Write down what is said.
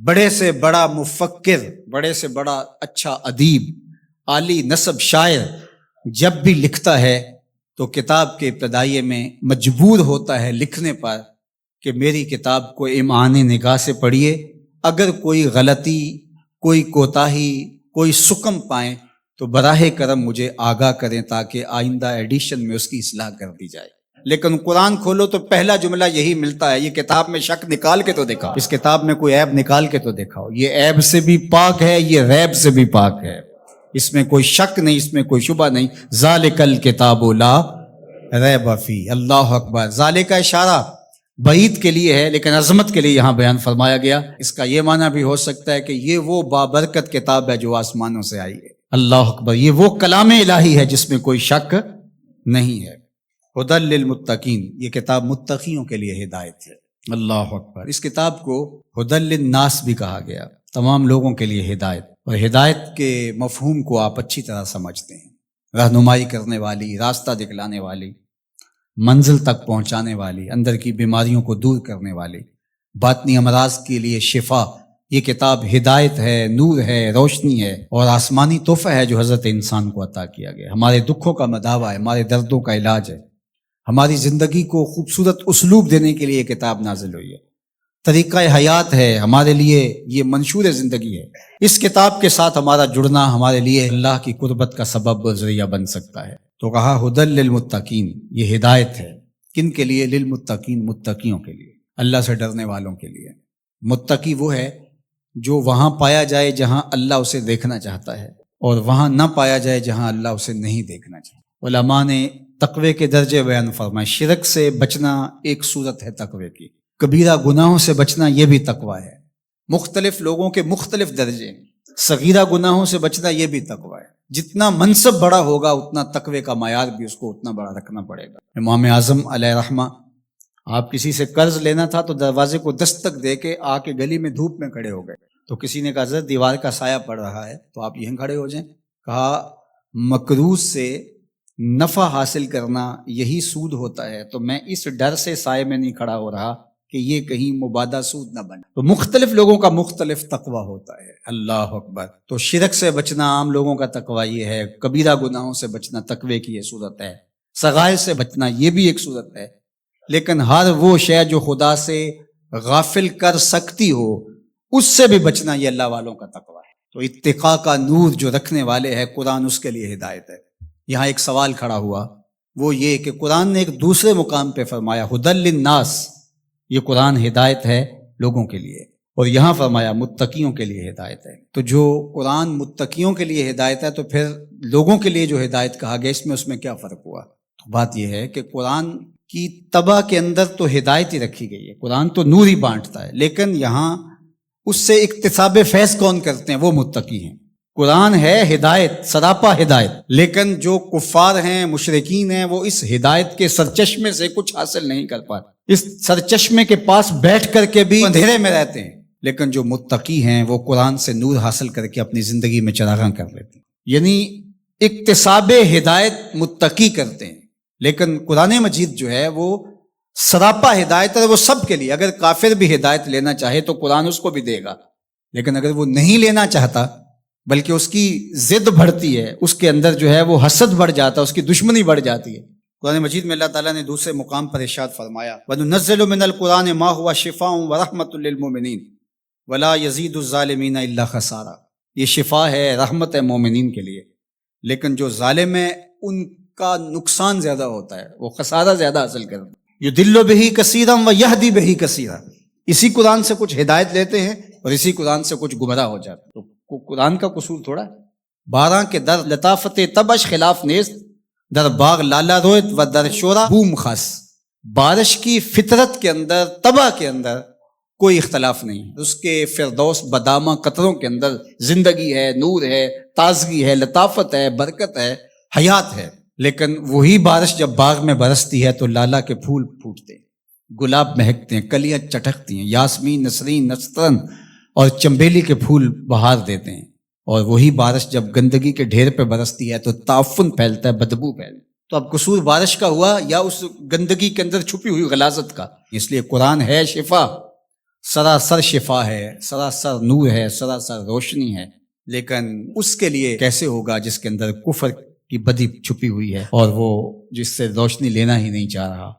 بڑے سے بڑا مفکر، بڑے سے بڑا اچھا ادیب، عالی نسب شاعر جب بھی لکھتا ہے تو کتاب کے ابتدائیے میں مجبور ہوتا ہے لکھنے پر کہ میری کتاب کو امعان نگاہ سے پڑھیے، اگر کوئی غلطی، کوئی کوتاہی، کوئی سکم پائیں تو براہ کرم مجھے آگاہ کریں تاکہ آئندہ ایڈیشن میں اس کی اصلاح کر دی جائے۔ لیکن قرآن کھولو تو پہلا جملہ یہی ملتا ہے، یہ کتاب میں شک نکال کے تو دکھاؤ، اس کتاب میں کوئی عیب نکال کے تو دکھاؤ، یہ عیب سے بھی پاک ہے، یہ ریب سے بھی پاک ہے، اس میں کوئی شک نہیں، اس میں کوئی شبہ نہیں۔ ذالک الکتاب لا ریب فیہ۔ اللہ اکبر۔ ذالک کا اشارہ بعید کے لیے ہے لیکن عظمت کے لیے یہاں بیان فرمایا گیا۔ اس کا یہ معنی بھی ہو سکتا ہے کہ یہ وہ بابرکت کتاب ہے جو آسمانوں سے آئی ہے۔ اللہ اکبر۔ یہ وہ کلام الہی ہے جس میں کوئی شک نہیں ہے۔ ہدی للمتقین، یہ کتاب متقیوں کے لیے ہدایت ہے۔ اللہ اکبر۔ اس کتاب کو ہدی للناس بھی کہا گیا، تمام لوگوں کے لیے ہدایت، اور ہدایت کے مفہوم کو آپ اچھی طرح سمجھتے ہیں، رہنمائی کرنے والی، راستہ دکھلانے والی، منزل تک پہنچانے والی، اندر کی بیماریوں کو دور کرنے والی، باطنی امراض کے لیے شفا۔ یہ کتاب ہدایت ہے، نور ہے، روشنی ہے، اور آسمانی تحفہ ہے جو حضرت انسان کو عطا کیا گیا۔ ہمارے دکھوں کا مداوا ہے، ہمارے دردوں کا علاج ہے، ہماری زندگی کو خوبصورت اسلوب دینے کے لیے یہ کتاب نازل ہوئی ہے، طریقہ حیات ہے، ہمارے لیے یہ منشور زندگی ہے۔ اس کتاب کے ساتھ ہمارا جڑنا ہمارے لیے اللہ کی قربت کا سبب اور ذریعہ بن سکتا ہے۔ تو کہا ہدی للمتقین، یہ ہدایت ہے کن کے لیے؟ للمتقین، متقیوں کے لیے، اللہ سے ڈرنے والوں کے لیے۔ متقی وہ ہے جو وہاں پایا جائے جہاں اللہ اسے دیکھنا چاہتا ہے، اور وہاں نہ پایا جائے جہاں اللہ اسے نہیں دیکھنا چاہتا۔ علماء نے تقوی کے درجے بیان فرمائے۔ شرک سے بچنا ایک صورت ہے تقوی کی، کبیرہ گناہوں سے بچنا یہ بھی تقوی ہے۔ مختلف لوگوں کے مختلف درجے ہیں، صغیرہ گناہوں سے بچنا یہ بھی تقوی ہے۔ جتنا منصب بڑا ہوگا اتنا تقوی کا معیار بھی اس کو اتنا بڑا رکھنا پڑے گا۔ امام اعظم علیہ رحمہ، آپ کسی سے قرض لینا تھا تو دروازے کو دستک دے کے آ کے گلی میں دھوپ میں کھڑے ہو گئے، تو کسی نے کہا حضرت دیوار کا سایہ پڑ رہا ہے تو آپ یہیں کھڑے ہو جائیں۔ کہا مقروض سے نفع حاصل کرنا یہی سود ہوتا ہے، تو میں اس ڈر سے سائے میں نہیں کھڑا ہو رہا کہ یہ کہیں مبادہ سود نہ بنے۔ تو مختلف لوگوں کا مختلف تقوی ہوتا ہے۔ اللہ اکبر۔ تو شرک سے بچنا عام لوگوں کا تقوی یہ ہے، کبیرہ گناہوں سے بچنا تقوی کی یہ صورت ہے، صغائر سے بچنا یہ بھی ایک صورت ہے، لیکن ہر وہ شے جو خدا سے غافل کر سکتی ہو اس سے بھی بچنا یہ اللہ والوں کا تقوی ہے۔ تو اتقاء کا نور جو رکھنے والے ہے قرآن، اس کے لیے ہدایت ہے۔ یہاں ایک سوال کھڑا ہوا، وہ یہ کہ قرآن نے ایک دوسرے مقام پہ فرمایا ہدی للناس، یہ قرآن ہدایت ہے لوگوں کے لیے، اور یہاں فرمایا متقیوں کے لیے ہدایت ہے۔ تو جو قرآن متقیوں کے لیے ہدایت ہے تو پھر لوگوں کے لیے جو ہدایت کہا گیا اس میں کیا فرق ہوا؟ تو بات یہ ہے کہ قرآن کی طبع کے اندر تو ہدایت ہی رکھی گئی ہے، قرآن تو نور ہی بانٹتا ہے، لیکن یہاں اس سے اکتساب فیض کون کرتے ہیں؟ وہ متقی ہیں۔ قرآن ہے ہدایت، سراپا ہدایت، لیکن جو کفار ہیں، مشرکین ہیں، وہ اس ہدایت کے سرچشمے سے کچھ حاصل نہیں کر پاتے، اس سرچشمے کے پاس بیٹھ کر کے بھی اندھیرے میں رہتے ہیں۔ لیکن جو متقی ہیں وہ قرآن سے نور حاصل کر کے اپنی زندگی میں چراغاں کر لیتے ہیں، یعنی اکتساب ہدایت متقی کرتے ہیں۔ لیکن قرآن مجید جو ہے وہ سراپا ہدایت ہے، وہ سب کے لیے۔ اگر کافر بھی ہدایت لینا چاہے تو قرآن اس کو بھی دے گا، لیکن اگر وہ نہیں لینا چاہتا بلکہ اس کی ضد بڑھتی ہے، اس کے اندر جو ہے وہ حسد بڑھ جاتا ہے، اس کی دشمنی بڑھ جاتی ہے۔ قرآن مجید میں اللہ تعالیٰ نے دوسرے مقام پر ارشاد فرمایا وَنُنَزِّلُ مِنَ الْقُرْآنِ مَا هُوَ شِفَاءٌ وَرَحْمَةٌ لِّلْمُؤْمِنِينَ وَلَا يَزِيدُ الظَّالِمِينَ إِلَّا خَسَارًا۔ یہ شفا ہے، رحمت ہے مومنین کے لیے، لیکن جو ظالم ہے ان کا نقصان زیادہ ہوتا ہے، وہ خسارہ زیادہ حاصل کرتے ہیں۔ يُضِلُّ بِهِ كَثِيرًا وَيَهْدِي بِهِ كَثِيرًا۔ اسی قرآن سے کچھ ہدایت لیتے ہیں اور اسی قرآن سے کچھ گمراہ ہو جاتے ہیں۔ تو قرآن کا قصور تھوڑا ہے۔ 12 کے در لطافت تبش خلاف نیست، در باغ لالا رویت و در شورا بوم خاص۔ بارش کی فطرت کے اندر، طبع کے اندر کوئی اختلاف نہیں ہے، اس کے فردوس بدامہ قطروں کے اندر زندگی ہے، نور ہے، تازگی ہے، لطافت ہے، برکت ہے، حیات ہے۔ لیکن وہی بارش جب باغ میں برستی ہے تو لالا کے پھول پھوٹتے ہیں، گلاب مہکتے ہیں، کلیاں چٹکتی ہیں، یاسمین، نسرین، نسترن اور چمبیلی کے پھول بہار دیتے ہیں۔ اور وہی بارش جب گندگی کے ڈھیر پہ برستی ہے تو تعفن پھیلتا ہے، بدبو پھیلتی ہے۔ تو اب قصور بارش کا ہوا یا اس گندگی کے اندر چھپی ہوئی غلاظت کا؟ اس لیے قرآن ہے شفا، سراسر شفا ہے، سراسر نور ہے، سراسر روشنی ہے، لیکن اس کے لیے کیسے ہوگا جس کے اندر کفر کی بدی چھپی ہوئی ہے اور وہ جس سے روشنی لینا ہی نہیں چاہ رہا۔